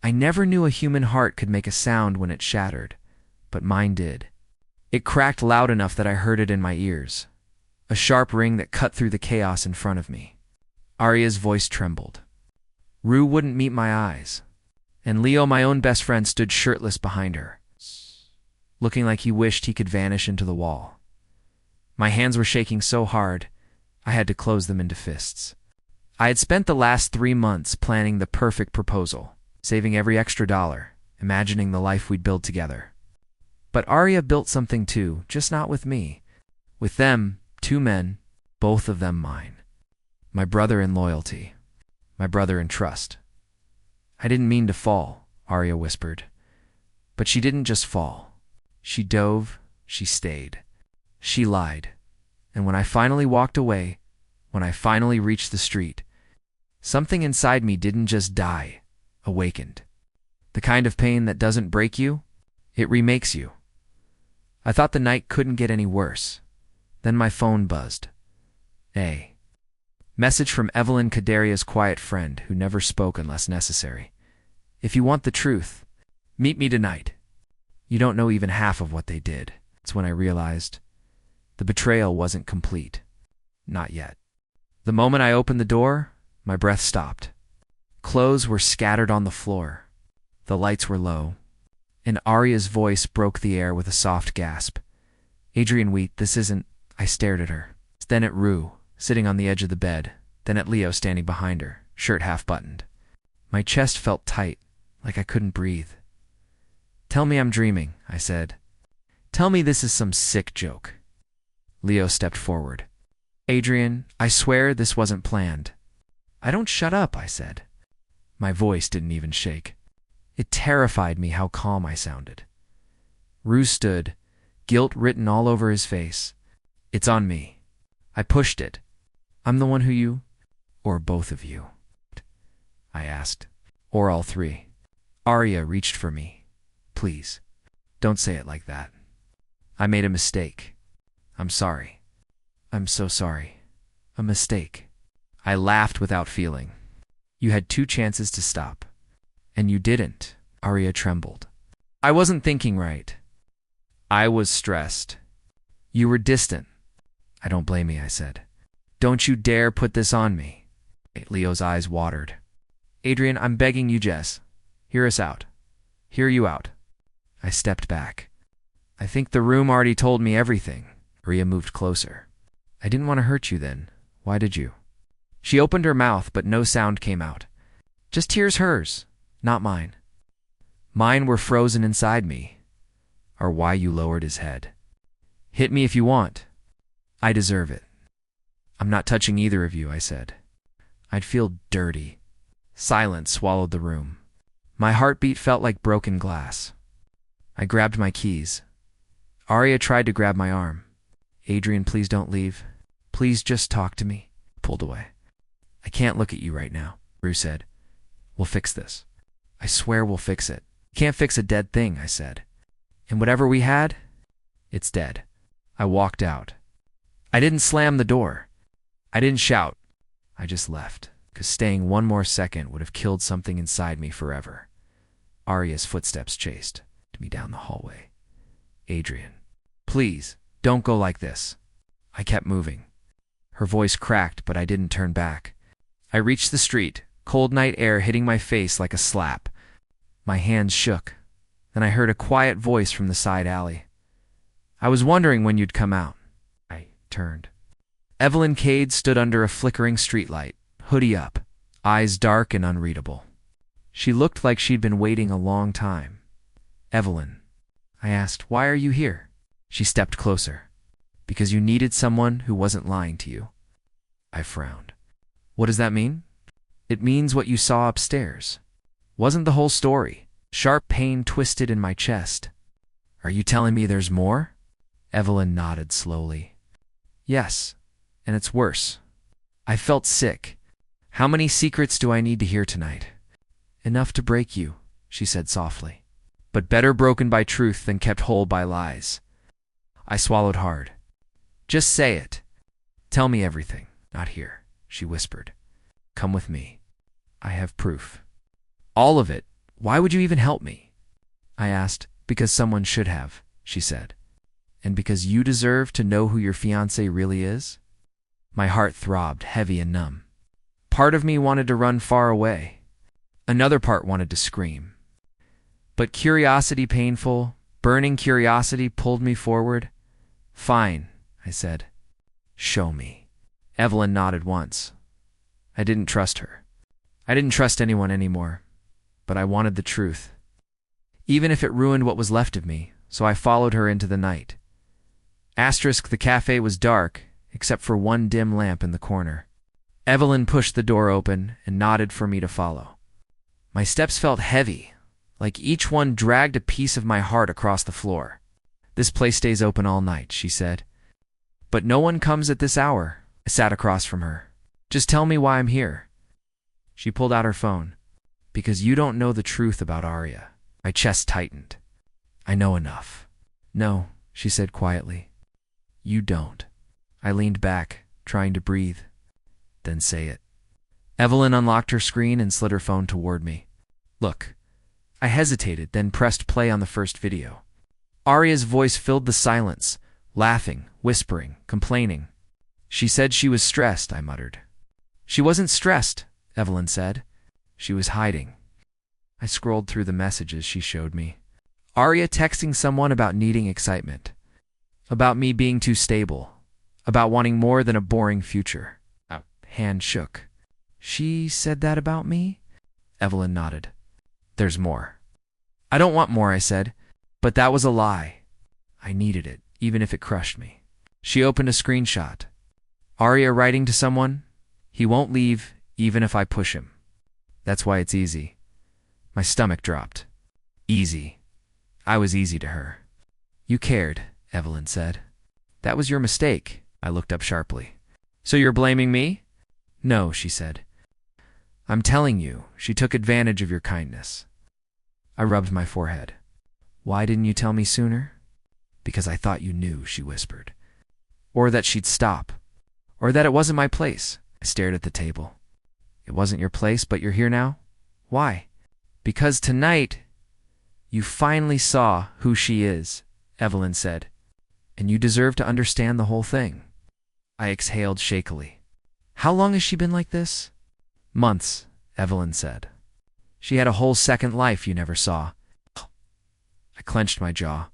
I never knew a human heart could make a sound when it shattered, but mine did. It cracked loud enough that I heard it in my ears, a sharp ring that cut through the chaos in front of me. Arya's voice trembled. Rue wouldn't meet my eyes, and Leo, my own best friend, stood shirtless behind her, looking like he wished he could vanish into the wall. My hands were shaking so hard, I had to close them into fists. I had spent the last 3 months planning the perfect proposal, saving every extra dollar, imagining the life we'd build together. But Arya built something too, just not with me. With them, 2 men, both of them mine. My brother in loyalty, my brother in trust. I didn't mean to fall, Arya whispered. But she didn't just fall. She dove, she stayed. She lied. And when I finally walked away, when I finally reached the street, something inside me didn't just die, awakened. The kind of pain that doesn't break you, it remakes you. I thought the night couldn't get any worse. Then my phone buzzed. A message from Evelyn, Kadaria's quiet friend who never spoke unless necessary. If you want the truth, meet me tonight. You don't know even half of what they did. It's when I realized the betrayal wasn't complete. Not yet. The moment I opened the door, my breath stopped. Clothes were scattered on the floor. The lights were low, and Arya's voice broke the air with a soft gasp. Adrian, wait, this isn't... I stared at her. Then at Rue, sitting on the edge of the bed. Then at Leo standing behind her, shirt half buttoned. My chest felt tight, like I couldn't breathe. Tell me I'm dreaming, I said. Tell me this is some sick joke. Leo stepped forward. Adrian, I swear this wasn't planned. I don't shut up, I said. My voice didn't even shake. It terrified me how calm I sounded. Rue stood, guilt written all over his face. It's on me. I pushed it. I'm the one who you, or both of you? I asked. Or all 3. Arya reached for me. Please, don't say it like that. I made a mistake. I'm sorry. I'm so sorry. A mistake. I laughed without feeling. You had 2 chances to stop. And you didn't. Arya trembled. I wasn't thinking right. I was stressed. You were distant. I don't blame me, I said. Don't you dare put this on me. Leo's eyes watered. Adrian, I'm begging you, Jess. Hear us out. Hear you out. I stepped back. I think the room already told me everything. Arya moved closer. I didn't want to hurt you then. Why did you? She opened her mouth, but no sound came out. Just here's hers, not mine. Mine were frozen inside me, or why you lowered his head. Hit me if you want. I deserve it. I'm not touching either of you, I said. I'd feel dirty. Silence swallowed the room. My heartbeat felt like broken glass. I grabbed my keys. Arya tried to grab my arm. Adrian, please don't leave. Please just talk to me. Pulled away. I can't look at you right now, Rue said. We'll fix this. I swear we'll fix it. Can't fix a dead thing, I said. And whatever we had, it's dead. I walked out. I didn't slam the door. I didn't shout. I just left, because staying 1 more second would have killed something inside me forever. Arya's footsteps chased me down the hallway. Adrian, please, don't go like this. I kept moving. Her voice cracked, but I didn't turn back. I reached the street, cold night air hitting my face like a slap. My hands shook. Then I heard a quiet voice from the side alley. I was wondering when you'd come out. I turned. Evelyn Cade stood under a flickering streetlight, hoodie up, eyes dark and unreadable. She looked like she'd been waiting a long time. Evelyn, I asked, why are you here? She stepped closer. Because you needed someone who wasn't lying to you. I frowned. What does that mean? It means what you saw upstairs. Wasn't the whole story. Sharp pain twisted in my chest. Are you telling me there's more? Evelyn nodded slowly. Yes, and it's worse. I felt sick. How many secrets do I need to hear tonight? Enough to break you, she said softly. But better broken by truth than kept whole by lies. I swallowed hard. Just say it. Tell me everything. Not here, she whispered. Come with me. I have proof. All of it, Why would you even help me? I asked. Because someone should have, she said. And because you deserve to know who your fiancé really is? My heart throbbed, heavy and numb. Part of me wanted to run far away. Another part wanted to scream. But curiosity, painful, burning curiosity, pulled me forward. Fine, I said. Show me. Evelyn nodded once. I didn't trust her. I didn't trust anyone anymore, but I wanted the truth, even if it ruined what was left of me, so I followed her into the night. The cafe was dark, except for one dim lamp in the corner. Evelyn pushed the door open and nodded for me to follow. My steps felt heavy, like each one dragged a piece of my heart across the floor. This place stays open all night, she said. But no one comes at this hour. I sat across from her. Just tell me why I'm here. She pulled out her phone. Because you don't know the truth about Arya. My chest tightened. I know enough. No, she said quietly. You don't. I leaned back, trying to breathe. Then say it. Evelyn unlocked her screen and slid her phone toward me. Look. I hesitated, then pressed play on the first video. Arya's voice filled the silence, laughing, whispering, complaining. She said she was stressed, I muttered. She wasn't stressed, Evelyn said. She was hiding. I scrolled through the messages she showed me. Arya texting someone about needing excitement. About me being too stable. About wanting more than a boring future. A hand shook. She said that about me? Evelyn nodded. There's more. I don't want more, I said. But that was a lie. I needed it, even if it crushed me. She opened a screenshot. Arya writing to someone, he won't leave, even if I push him. That's why it's easy. My stomach dropped. Easy. I was easy to her. You cared, Evelyn said. That was your mistake. I looked up sharply. So you're blaming me? No, she said. I'm telling you, she took advantage of your kindness. I rubbed my forehead. Why didn't you tell me sooner? Because I thought you knew, she whispered. Or that she'd stop. Or that it wasn't my place. I stared at the table. It wasn't your place, but you're here now? Why? Because tonight, you finally saw who she is, Evelyn said. And you deserve to understand the whole thing. I exhaled shakily. How long has she been like this? Months, Evelyn said. She had a whole second life you never saw. I clenched my jaw.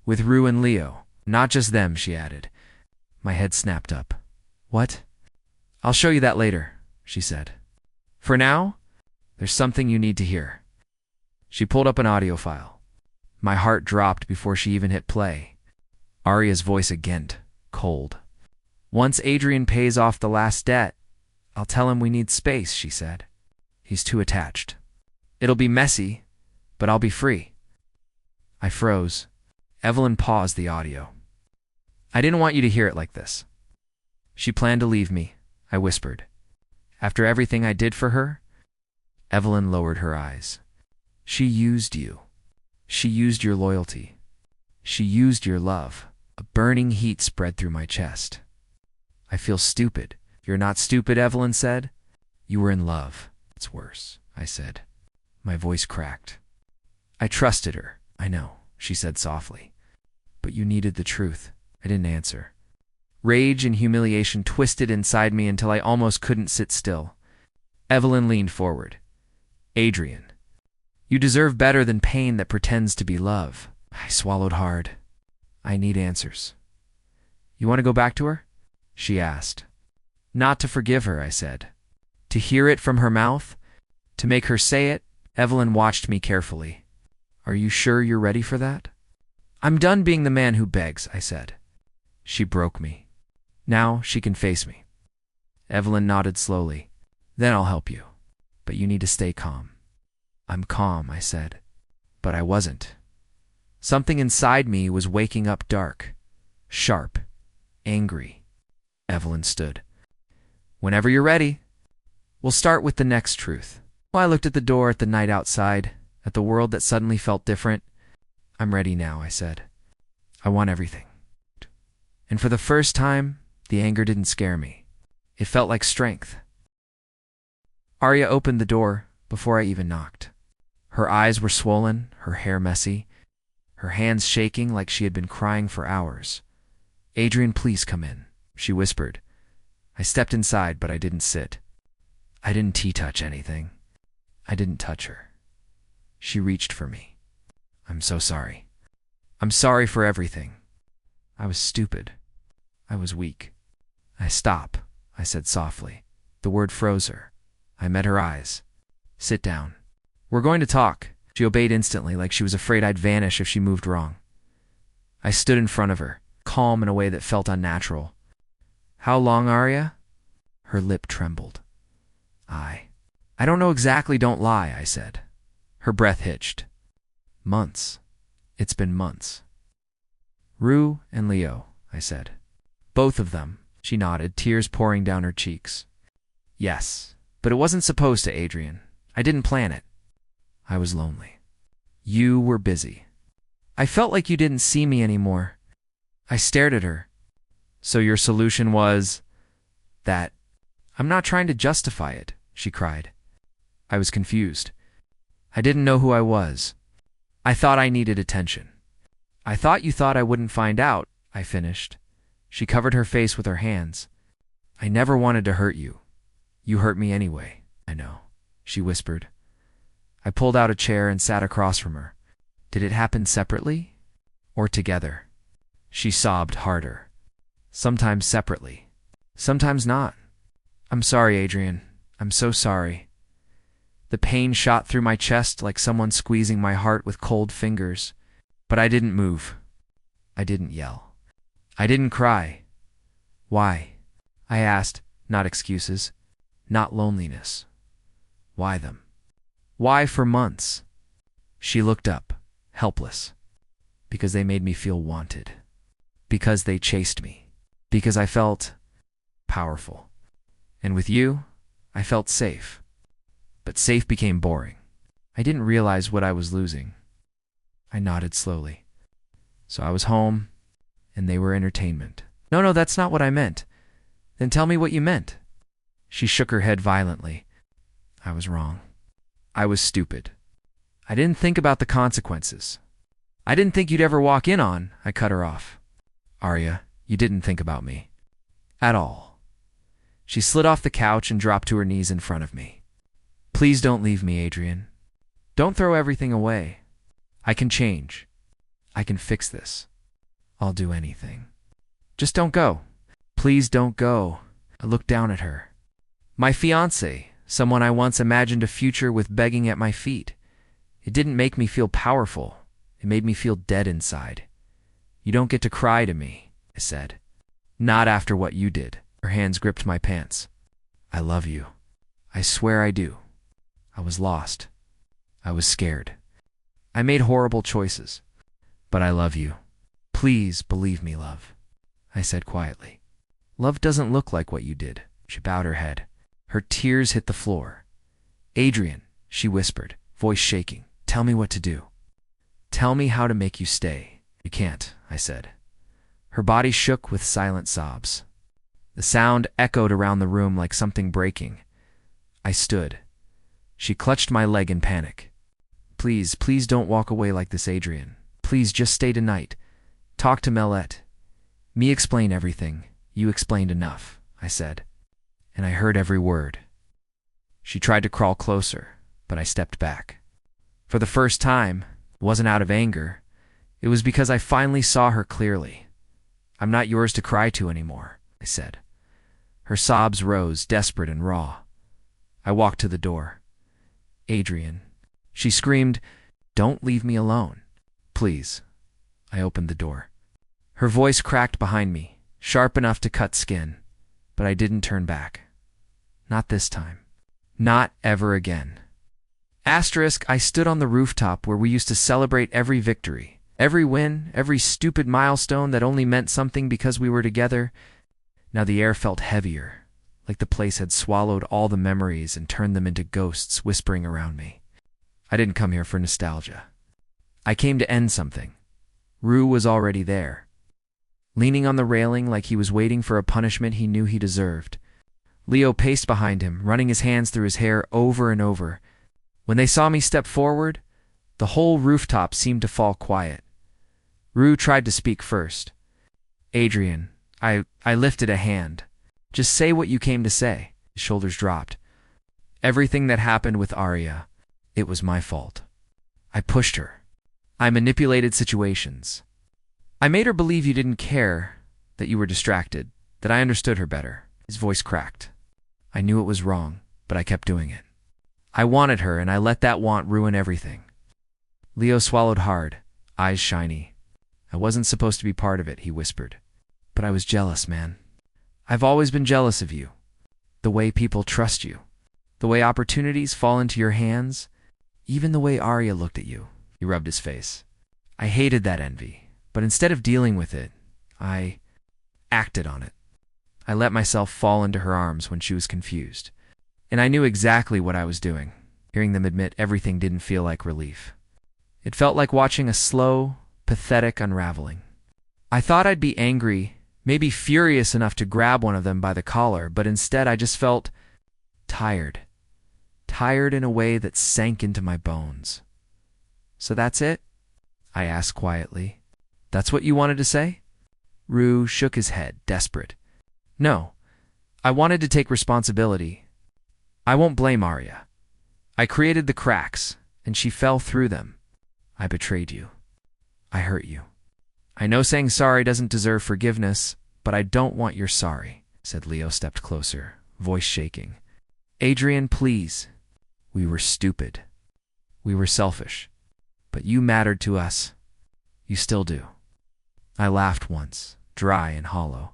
With Rue and Leo. Not just them, she added. My head snapped up. What? I'll show you that later, she said. For now, there's something you need to hear. She pulled up an audio file. My heart dropped before she even hit play. Arya's voice again, cold. Once Adrian pays off the last debt, I'll tell him we need space, she said. He's too attached. It'll be messy, but I'll be free. I froze. Evelyn paused the audio. I didn't want you to hear it like this. She planned to leave me, I whispered. After everything I did for her? Evelyn lowered her eyes. She used you. She used your loyalty. She used your love. A burning heat spread through my chest. I feel stupid. You're not stupid, Evelyn said. You were in love. It's worse, I said. My voice cracked. I trusted her. I know, she said softly. But you needed the truth. I didn't answer. Rage and humiliation twisted inside me until I almost couldn't sit still. Evelyn leaned forward. Adrian, you deserve better than pain that pretends to be love. I swallowed hard. I need answers. You want to go back to her? She asked. Not to forgive her, I said. To hear it from her mouth? To make her say it? Evelyn watched me carefully. Are you sure you're ready for that? I'm done being the man who begs, I said. She broke me. Now she can face me. Evelyn nodded slowly. Then I'll help you. But you need to stay calm. I'm calm, I said. But I wasn't. Something inside me was waking up dark, sharp, angry. Evelyn stood. Whenever you're ready. We'll start with the next truth. I looked at the door, at the night outside, at the world that suddenly felt different. I'm ready now, I said. I want everything. And for the first time, the anger didn't scare me. It felt like strength. Arya opened the door before I even knocked. Her eyes were swollen, her hair messy, her hands shaking like she had been crying for hours. "Adrian, please come in," she whispered. I stepped inside, but I didn't sit. I didn't touch anything. I didn't touch her. She reached for me. "I'm so sorry. I'm sorry for everything. I was stupid. I was weak." "Stop," I said softly. The word froze her. I met her eyes. "Sit down. We're going to talk." She obeyed instantly, like she was afraid I'd vanish if she moved wrong. I stood in front of her, calm in a way that felt unnatural. "How long, Arya?" Her lip trembled. I don't know exactly, don't lie," I said. Her breath hitched. "Months. It's been months." "Rue and Leo," I said. "Both of them," she nodded, tears pouring down her cheeks. "Yes, but it wasn't supposed to, Adrian. I didn't plan it. I was lonely. You were busy. I felt like you didn't see me anymore." I stared at her. "So your solution was that?" "I'm not trying to justify it," she cried. I was confused. I didn't know who I was. "I thought I needed attention." "I thought you thought I wouldn't find out," I finished. She covered her face with her hands. "I never wanted to hurt you. You hurt me anyway." "I know," she whispered. I pulled out a chair and sat across from her. "Did it happen separately or together?" She sobbed harder. "Sometimes separately, sometimes not." "I'm sorry, Adrian. I'm so sorry." The pain shot through my chest like someone squeezing my heart with cold fingers. But I didn't move. I didn't yell. I didn't cry. "Why?" I asked, not excuses, not loneliness. Why them? Why for months? She looked up, helpless. "Because they made me feel wanted. Because they chased me. Because I felt powerful. And with you, I felt safe." But safe became boring. I didn't realize what I was losing. I nodded slowly. "So I was home, and they were entertainment." No, that's not what I meant." "Then tell me what you meant." She shook her head violently. "I was wrong. I was stupid. I didn't think about the consequences. I didn't think you'd ever walk in on." I cut her off. "Arya, you didn't think about me. At all." She slid off the couch and dropped to her knees in front of me. "Please don't leave me, Adrian. Don't throw everything away. I can change. I can fix this. I'll do anything. Just don't go. Please don't go." I looked down at her. My fiancé, someone I once imagined a future with, begging at my feet. It didn't make me feel powerful. It made me feel dead inside. "You don't get to cry to me," I said. "Not after what you did." Her hands gripped my pants. "I love you. I swear I do. I was lost. I was scared. I made horrible choices. But I love you. Please believe me, love," I said quietly. "Love doesn't look like what you did." She bowed her head. Her tears hit the floor. "Adrian," she whispered, voice shaking, "tell me what to do. Tell me how to make you stay." "You can't," I said. Her body shook with silent sobs. The sound echoed around the room like something breaking. I stood. She clutched my leg in panic. Please don't walk away like this, Adrian. Please just stay tonight. Talk to Melette. Me explain everything. You explained enough," I said. And I heard every word. She tried to crawl closer, but I stepped back. For the first time, it wasn't out of anger. It was because I finally saw her clearly. "I'm not yours to cry to anymore," I said. Her sobs rose, desperate and raw. I walked to the door. "Adrian," she screamed, "don't leave me alone. Please." I opened the door. Her voice cracked behind me, sharp enough to cut skin, but I didn't turn back. Not this time. Not ever again. I stood on the rooftop where we used to celebrate every victory, every win, every stupid milestone that only meant something because we were together. Now the air felt heavier, like the place had swallowed all the memories and turned them into ghosts whispering around me. I didn't come here for nostalgia. I came to end something. Rue was already there, leaning on the railing like he was waiting for a punishment he knew he deserved. Leo paced behind him, running his hands through his hair over and over. When they saw me step forward, The whole rooftop seemed to fall quiet. Rue tried to speak first. Adrian, I lifted a hand. Just say what you came to say. His shoulders dropped. Everything that happened with Arya, it was my fault. I pushed her. I manipulated situations. I made her believe you didn't care, that you were distracted, that I understood her better. His voice cracked. I knew it was wrong, but I kept doing it. I wanted her, and I let that want ruin everything. Leo swallowed hard, eyes shiny. I wasn't supposed to be part of it, he whispered. But I was jealous, man. I've always been jealous of you. The way people trust you. The way opportunities fall into your hands. Even the way Arya looked at you. He rubbed his face. I hated that envy, but instead of dealing with it, I acted on it. I let myself fall into her arms when she was confused. And I knew exactly what I was doing. Hearing them admit everything didn't feel like relief. It felt like watching a slow, pathetic unraveling. I thought I'd be angry, maybe furious enough to grab one of them by the collar, but instead I just felt tired. Tired in a way that sank into my bones. So that's it? I asked quietly. That's what you wanted to say? Rue shook his head, desperate. No. I wanted to take responsibility. I won't blame Arya. I created the cracks, and she fell through them. I betrayed you. I hurt you. I know saying sorry doesn't deserve forgiveness, but I don't want your sorry, said Leo, stepped closer, voice shaking. Adrian, please. We were stupid. We were selfish. But you mattered to us. You still do. I laughed once, dry and hollow.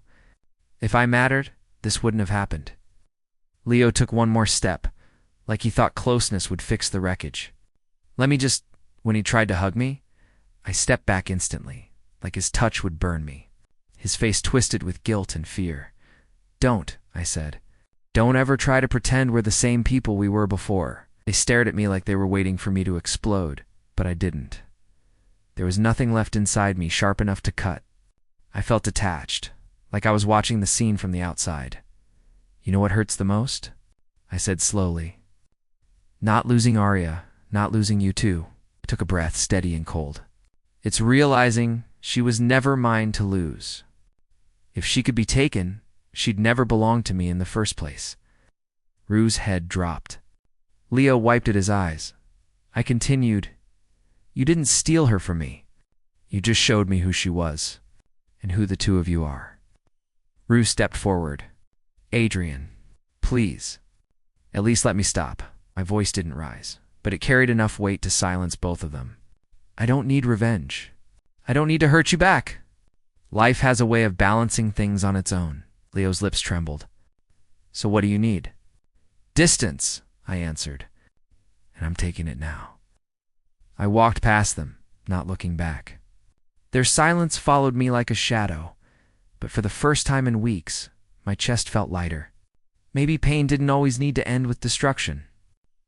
If I mattered, this wouldn't have happened. Leo took one more step, like he thought closeness would fix the wreckage. When he tried to hug me, I stepped back instantly, like his touch would burn me. His face twisted with guilt and fear. Don't, I said. Don't ever try to pretend we're the same people we were before. They stared at me like they were waiting for me to explode, but I didn't. There was nothing left inside me sharp enough to cut. I felt detached, like I was watching the scene from the outside. You know what hurts the most? I said slowly. Not losing Arya, not losing you too. I took a breath, steady and cold. It's realizing she was never mine to lose. If she could be taken, she'd never belong to me in the first place. Rue's head dropped. Leo wiped at his eyes. I continued, You didn't steal her from me. You just showed me who she was, and who the two of you are. Rue stepped forward. Adrian, please. At least let me stop. My voice didn't rise, but it carried enough weight to silence both of them. I don't need revenge. I don't need to hurt you back. Life has a way of balancing things on its own. Leo's lips trembled. So what do you need? Distance, I answered. And I'm taking it now. I walked past them, not looking back. Their silence followed me like a shadow, but for the first time in weeks, my chest felt lighter. Maybe pain didn't always need to end with destruction.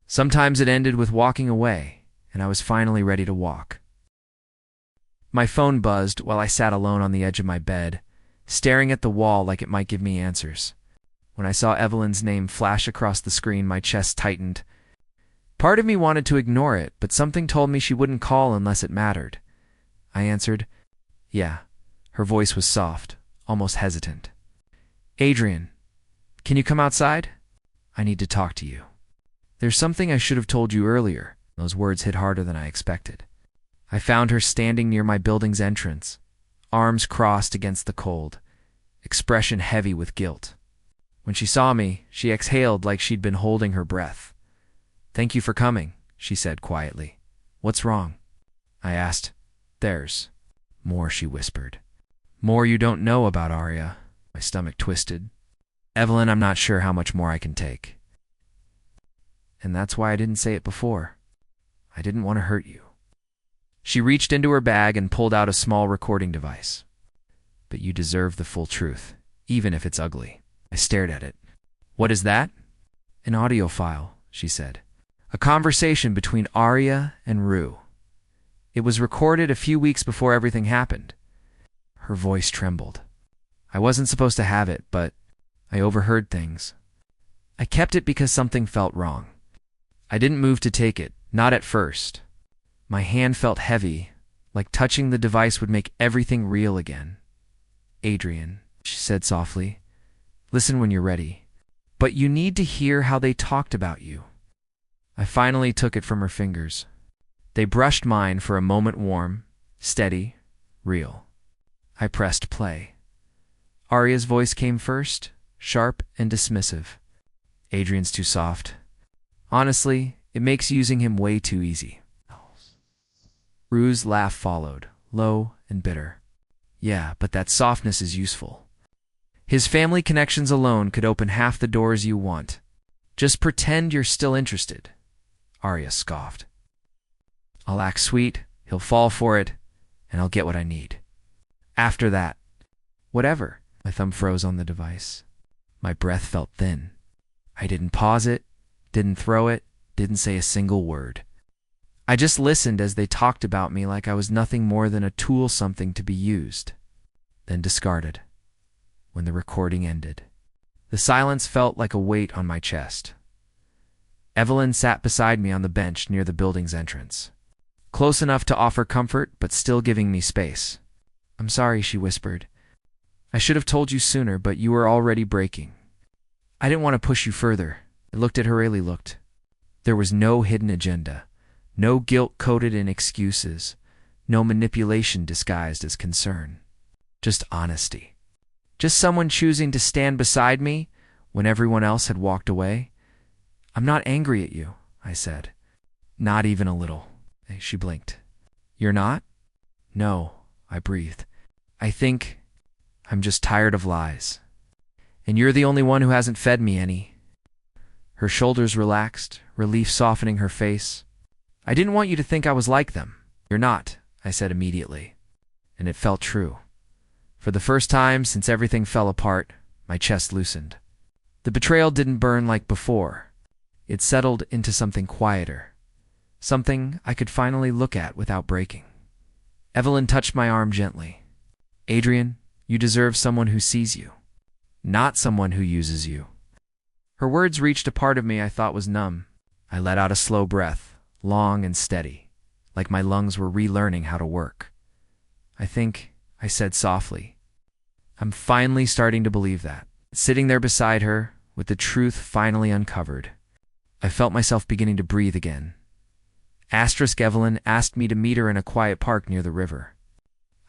Sometimes it ended with walking away, and I was finally ready to walk. My phone buzzed while I sat alone on the edge of my bed, staring at the wall like it might give me answers. When I saw Evelyn's name flash across the screen, my chest tightened. Part of me wanted to ignore it, but something told me she wouldn't call unless it mattered. I answered, Yeah. Her voice was soft, almost hesitant. Adrian, can you come outside? I need to talk to you. There's something I should have told you earlier. Those words hit harder than I expected. I found her standing near my building's entrance, arms crossed against the cold, expression heavy with guilt. When she saw me, she exhaled like she'd been holding her breath. Thank you for coming, she said quietly. What's wrong? I asked. There's more, she whispered. More you don't know about Arya. My stomach twisted. Evelyn, I'm not sure how much more I can take. And that's why I didn't say it before. I didn't want to hurt you. She reached into her bag and pulled out a small recording device. But you deserve the full truth, even if it's ugly. I stared at it. What is that? An audio file, she said. A conversation between Arya and Rue. It was recorded a few weeks before everything happened. Her voice trembled. I wasn't supposed to have it, but I overheard things. I kept it because something felt wrong. I didn't move to take it, not at first. My hand felt heavy, like touching the device would make everything real again. Adrian, she said softly, listen when you're ready. But you need to hear how they talked about you. I finally took it from her fingers. They brushed mine for a moment, warm, steady, real. I pressed play. Aria's voice came first, sharp and dismissive. Adrian's too soft. Honestly, it makes using him way too easy. Rue's laugh followed, low and bitter. Yeah, but that softness is useful. His family connections alone could open half the doors you want. Just pretend you're still interested. Aria scoffed. I'll act sweet, he'll fall for it, and I'll get what I need. After that, whatever. My thumb froze on the device. My breath felt thin. I didn't pause it, didn't throw it, didn't say a single word. I just listened as they talked about me like I was nothing more than a tool, something to be used, then discarded. When the recording ended, the silence felt like a weight on my chest. Evelyn sat beside me on the bench near the building's entrance, close enough to offer comfort but still giving me space. I'm sorry, she whispered. I should have told you sooner, but you were already breaking. I didn't want to push you further. I looked at her, really looked. There was no hidden agenda. No guilt coated in excuses, no manipulation disguised as concern. Just honesty. Just someone choosing to stand beside me when everyone else had walked away. I'm not angry at you, I said. Not even a little. She blinked. You're not? No, I breathed. I think I'm just tired of lies. And you're the only one who hasn't fed me any. Her shoulders relaxed, relief softening her face. I didn't want you to think I was like them. You're not, I said immediately. And it felt true. For the first time since everything fell apart, my chest loosened. The betrayal didn't burn like before. It settled into something quieter. Something I could finally look at without breaking. Evelyn touched my arm gently. Adrian, you deserve someone who sees you, not someone who uses you. Her words reached a part of me I thought was numb. I let out a slow breath. Long and steady, like my lungs were relearning how to work. I think, I said softly, I'm finally starting to believe that. Sitting there beside her, with the truth finally uncovered, I felt myself beginning to breathe again. Evelyn asked me to meet her in a quiet park near the river.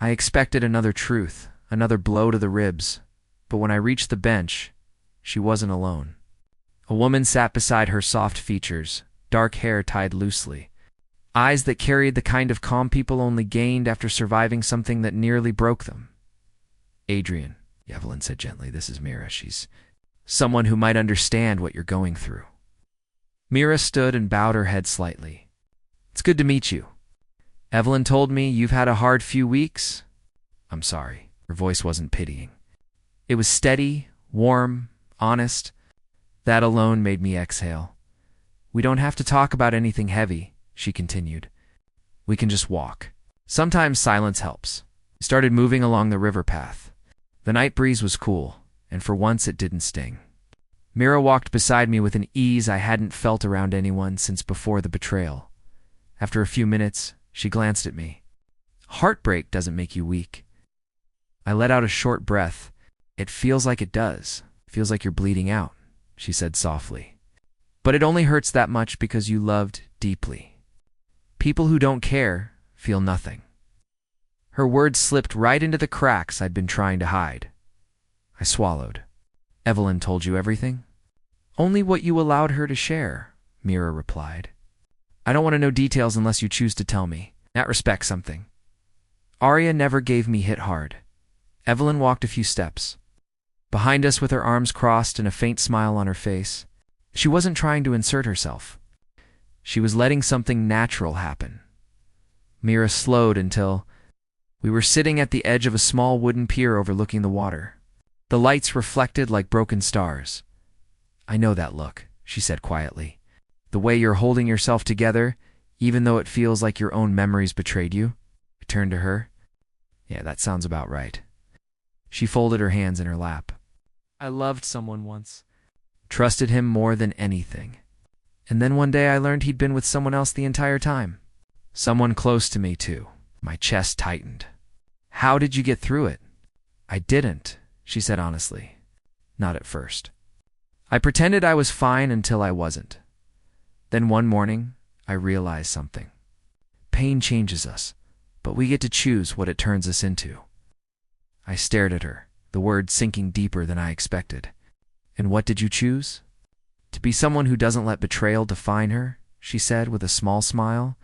I expected another truth, another blow to the ribs, but when I reached the bench, she wasn't alone. A woman sat beside her, soft features, dark hair tied loosely, eyes that carried the kind of calm people only gained after surviving something that nearly broke them. Adrian, Evelyn said gently, this is Mira. She's someone who might understand what you're going through. Mira stood and bowed her head slightly. It's good to meet you. Evelyn told me you've had a hard few weeks. I'm sorry. Her voice wasn't pitying. It was steady, warm, honest. That alone made me exhale. We don't have to talk about anything heavy, she continued. We can just walk. Sometimes silence helps. We started moving along the river path. The night breeze was cool, and for once it didn't sting. Mira walked beside me with an ease I hadn't felt around anyone since before the betrayal. After a few minutes, she glanced at me. Heartbreak doesn't make you weak. I let out a short breath. It feels like it does. It feels like you're bleeding out, she said softly. But it only hurts that much because you loved deeply. People who don't care feel nothing. Her words slipped right into the cracks I'd been trying to hide. I swallowed. Evelyn told you everything? Only what you allowed her to share, Mira replied. I don't want to know details unless you choose to tell me. That respects something. Aria never gave me hit hard. Evelyn walked a few steps. Behind us with her arms crossed and a faint smile on her face, she wasn't trying to insert herself. She was letting something natural happen. Mira slowed until we were sitting at the edge of a small wooden pier overlooking the water. The lights reflected like broken stars. I know that look, she said quietly. The way you're holding yourself together, even though it feels like your own memories betrayed you. I turned to her. Yeah, that sounds about right. She folded her hands in her lap. I loved someone once. Trusted him more than anything. And then one day I learned he'd been with someone else the entire time. Someone close to me, too. My chest tightened. How did you get through it? I didn't, she said honestly. Not at first. I pretended I was fine until I wasn't. Then one morning, I realized something. Pain changes us, but we get to choose what it turns us into. I stared at her, the words sinking deeper than I expected. And what did you choose? To be someone who doesn't let betrayal define her, she said with a small smile,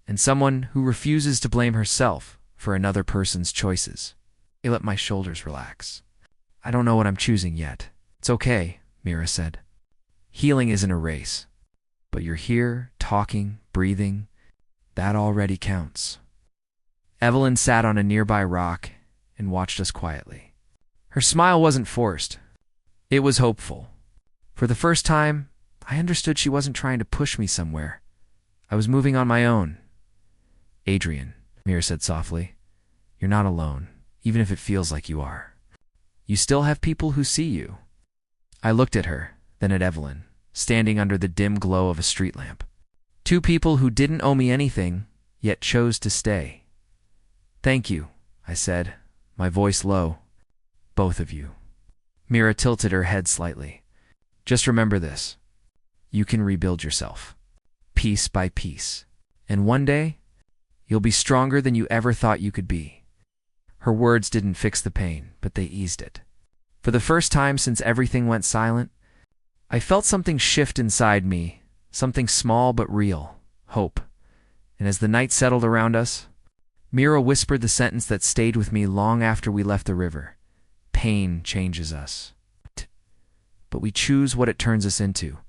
and someone who refuses to blame herself for another person's choices. I let my shoulders relax. I don't know what I'm choosing yet. It's okay, Mira said. Healing isn't a race. But you're here, talking, breathing. That already counts. Evelyn sat on a nearby rock and watched us quietly. Her smile wasn't forced. It was hopeful. For the first time, I understood she wasn't trying to push me somewhere. I was moving on my own. Adrian, Mira said softly, you're not alone, even if it feels like you are. You still have people who see you. I looked at her, then at Evelyn, standing under the dim glow of a street lamp. Two people who didn't owe me anything, yet chose to stay. Thank you, I said, my voice low. Both of you. Mira tilted her head slightly. Just remember this. You can rebuild yourself, piece by piece. And one day, you'll be stronger than you ever thought you could be. Her words didn't fix the pain, but they eased it. For the first time since everything went silent, I felt something shift inside me, something small but real, hope. And as the night settled around us, Mira whispered the sentence that stayed with me long after we left the river. Pain changes us. But we choose what it turns us into.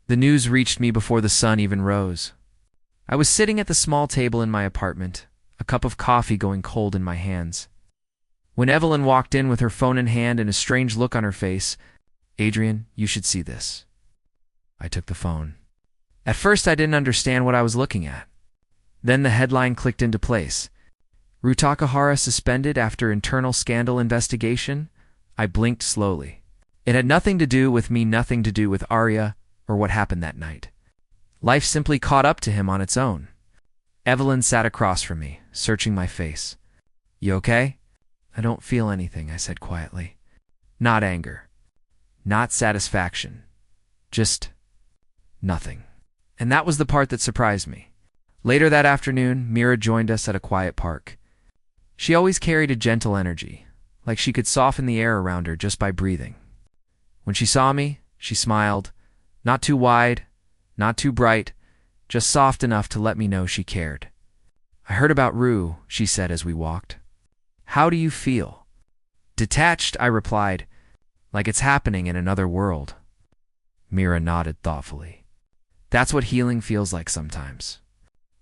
The news reached me before the sun even rose. I was sitting at the small table in my apartment, a cup of coffee going cold in my hands. When Evelyn walked in with her phone in hand and a strange look on her face, Adrian, you should see this. I took the phone. At first I didn't understand what I was looking at. Then the headline clicked into place. Rutakahara suspended after internal scandal investigation. I blinked slowly. It had nothing to do with me, nothing to do with Arya or what happened that night. Life simply caught up to him on its own. Evelyn sat across from me, searching my face. You okay? I don't feel anything, I said quietly. Not anger. Not satisfaction. Just nothing. And that was the part that surprised me. Later that afternoon, Mira joined us at a quiet park. She always carried a gentle energy, like she could soften the air around her just by breathing. When she saw me, she smiled, not too wide, not too bright, just soft enough to let me know she cared. I heard about Rue, she said as we walked. How do you feel? Detached, I replied, like it's happening in another world. Mira nodded thoughtfully. That's what healing feels like sometimes.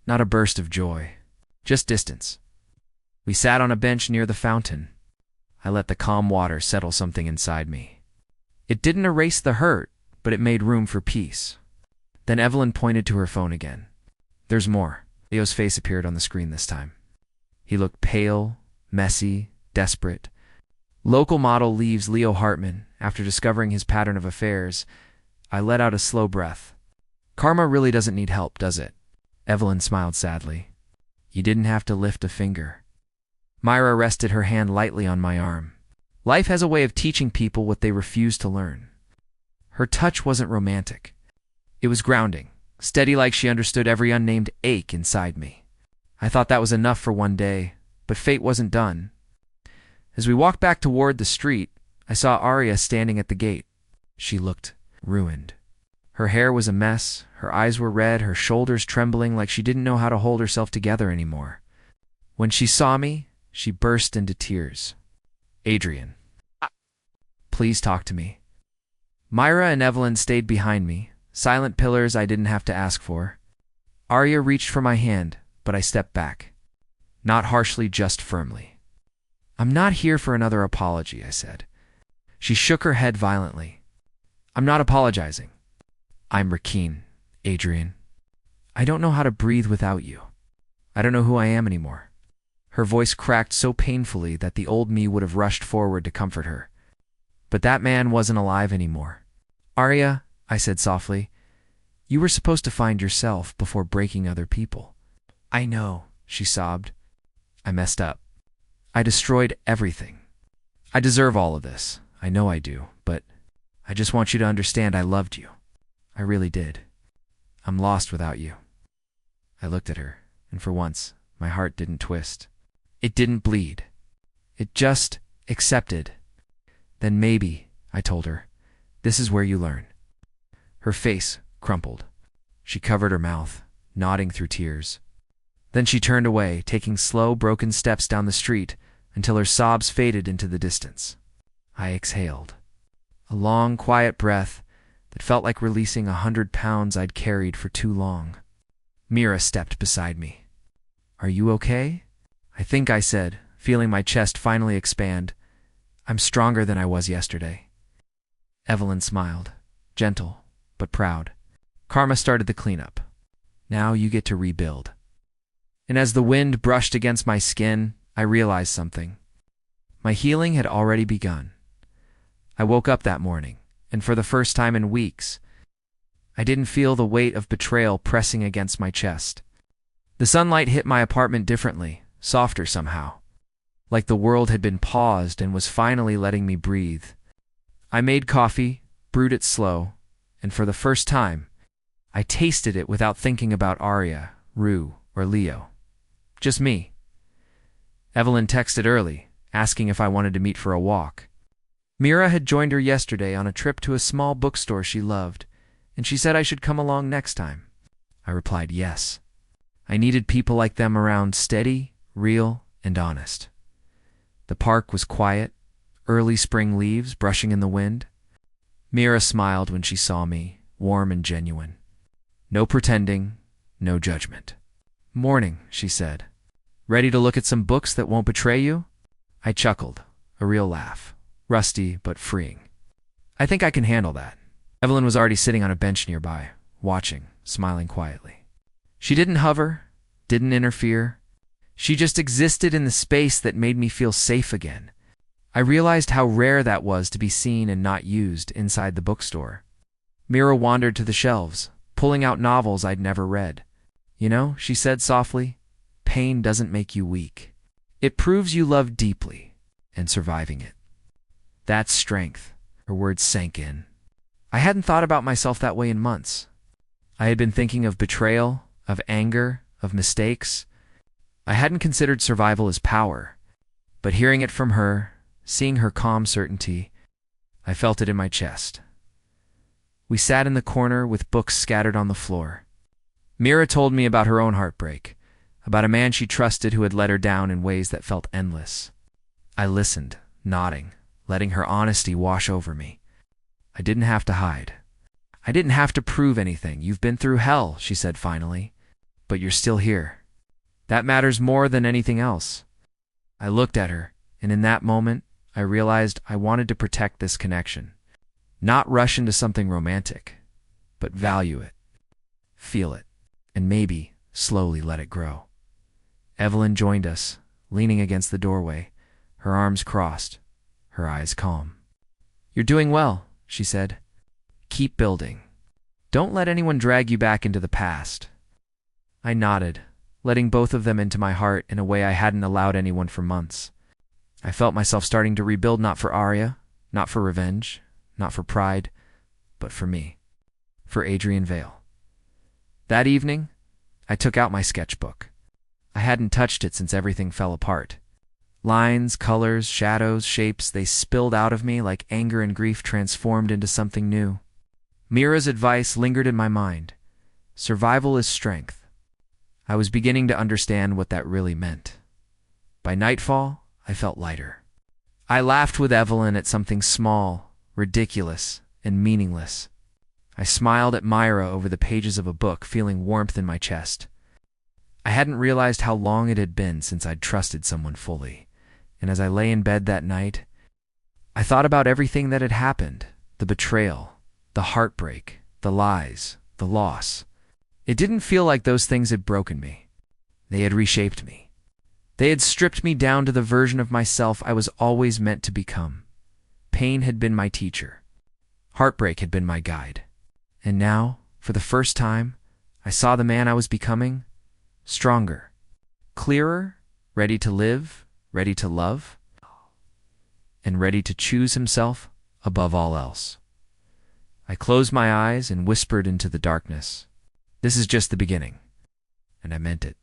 Not a burst of joy, just distance. We sat on a bench near the fountain. I let the calm water settle something inside me. It didn't erase the hurt, but it made room for peace. Then Evelyn pointed to her phone again. There's more. Leo's face appeared on the screen this time. He looked pale, messy, desperate. Local model leaves Leo Hartman after discovering his pattern of affairs. I let out a slow breath. Karma really doesn't need help, does it? Evelyn smiled sadly. You didn't have to lift a finger. Myra rested her hand lightly on my arm. Life has a way of teaching people what they refuse to learn. Her touch wasn't romantic. It was grounding, steady like she understood every unnamed ache inside me. I thought that was enough for one day, but fate wasn't done. As we walked back toward the street, I saw Arya standing at the gate. She looked ruined. Her hair was a mess, her eyes were red, her shoulders trembling like she didn't know how to hold herself together anymore. When she saw me, she burst into tears. Adrian, please talk to me. Myra and Evelyn stayed behind me, silent pillars I didn't have to ask for. Arya reached for my hand, but I stepped back. Not harshly, just firmly. I'm not here for another apology, I said. She shook her head violently. I'm not apologizing. I'm Rakeen, Adrian. I don't know how to breathe without you. I don't know who I am anymore. Her voice cracked so painfully that the old me would have rushed forward to comfort her. But that man wasn't alive anymore. Arya, I said softly, You were supposed to find yourself before breaking other people. I know, she sobbed. I messed up. I destroyed everything. I deserve all of this. I know I do, but I just want you to understand I loved you. I really did. I'm lost without you. I looked at her, and for once, my heart didn't twist. It didn't bleed. It just accepted. Then maybe, I told her, this is where you learn. Her face crumpled. She covered her mouth, nodding through tears. Then she turned away, taking slow, broken steps down the street until her sobs faded into the distance. I exhaled. A long, quiet breath that felt like releasing 100 pounds I'd carried for too long. Mira stepped beside me. Are you okay? I think I said, feeling my chest finally expand. I'm stronger than I was yesterday. Evelyn smiled, gentle but proud. Karma started the cleanup. Now you get to rebuild. And as the wind brushed against my skin, I realized something. My healing had already begun. I woke up that morning, and for the first time in weeks, I didn't feel the weight of betrayal pressing against my chest. The sunlight hit my apartment differently, softer somehow, like the world had been paused and was finally letting me breathe. I made coffee, brewed it slow, and for the first time, I tasted it without thinking about Arya, Rue, or Leo. Just me. Evelyn texted early, asking if I wanted to meet for a walk. Mira had joined her yesterday on a trip to a small bookstore she loved, and she said I should come along next time. I replied yes. I needed people like them around, steady, real, and honest. The park was quiet, early spring leaves brushing in the wind. Mira smiled when she saw me, warm and genuine. No pretending, no judgment. Morning, she said. Ready to look at some books that won't betray you? I chuckled, a real laugh, rusty but freeing. I think I can handle that. Evelyn was already sitting on a bench nearby, watching, smiling quietly. She didn't hover, didn't interfere. She just existed in the space that made me feel safe again. I realized how rare that was to be seen and not used inside the bookstore. Mira wandered to the shelves, pulling out novels I'd never read. You know, she said softly, pain doesn't make you weak. It proves you love deeply and surviving it. That's strength. Her words sank in. I hadn't thought about myself that way in months. I had been thinking of betrayal, of anger, of mistakes. I hadn't considered survival as power. But hearing it from her, seeing her calm certainty, I felt it in my chest. We sat in the corner with books scattered on the floor. Mira told me about her own heartbreak, about a man she trusted who had let her down in ways that felt endless. I listened, nodding, letting her honesty wash over me. I didn't have to hide. I didn't have to prove anything. You've been through hell, she said finally, but you're still here. That matters more than anything else. I looked at her, and in that moment, I realized I wanted to protect this connection. Not rush into something romantic, but value it, feel it, and maybe slowly let it grow. Evelyn joined us, leaning against the doorway, her arms crossed, her eyes calm. You're doing well, she said. Keep building. Don't let anyone drag you back into the past. I nodded, letting both of them into my heart in a way I hadn't allowed anyone for months. I felt myself starting to rebuild, not for Arya, not for revenge, not for pride, but for me, for Adrian Vale. That evening, I took out my sketchbook. I hadn't touched it since everything fell apart. Lines, colors, shadows, shapes, they spilled out of me like anger and grief transformed into something new. Mira's advice lingered in my mind. Survival is strength. I was beginning to understand what that really meant. By nightfall, I felt lighter. I laughed with Evelyn at something small, ridiculous, and meaningless. I smiled at Myra over the pages of a book, feeling warmth in my chest. I hadn't realized how long it had been since I'd trusted someone fully, and as I lay in bed that night, I thought about everything that had happened, the betrayal, the heartbreak, the lies, the loss. It didn't feel like those things had broken me. They had reshaped me. They had stripped me down to the version of myself I was always meant to become. Pain had been my teacher. Heartbreak had been my guide. And now, For the first time, I saw the man I was becoming, stronger, clearer, ready to live, ready to love, and ready to choose himself above all else. I closed my eyes and whispered into the darkness, "This is just the beginning." And I meant it.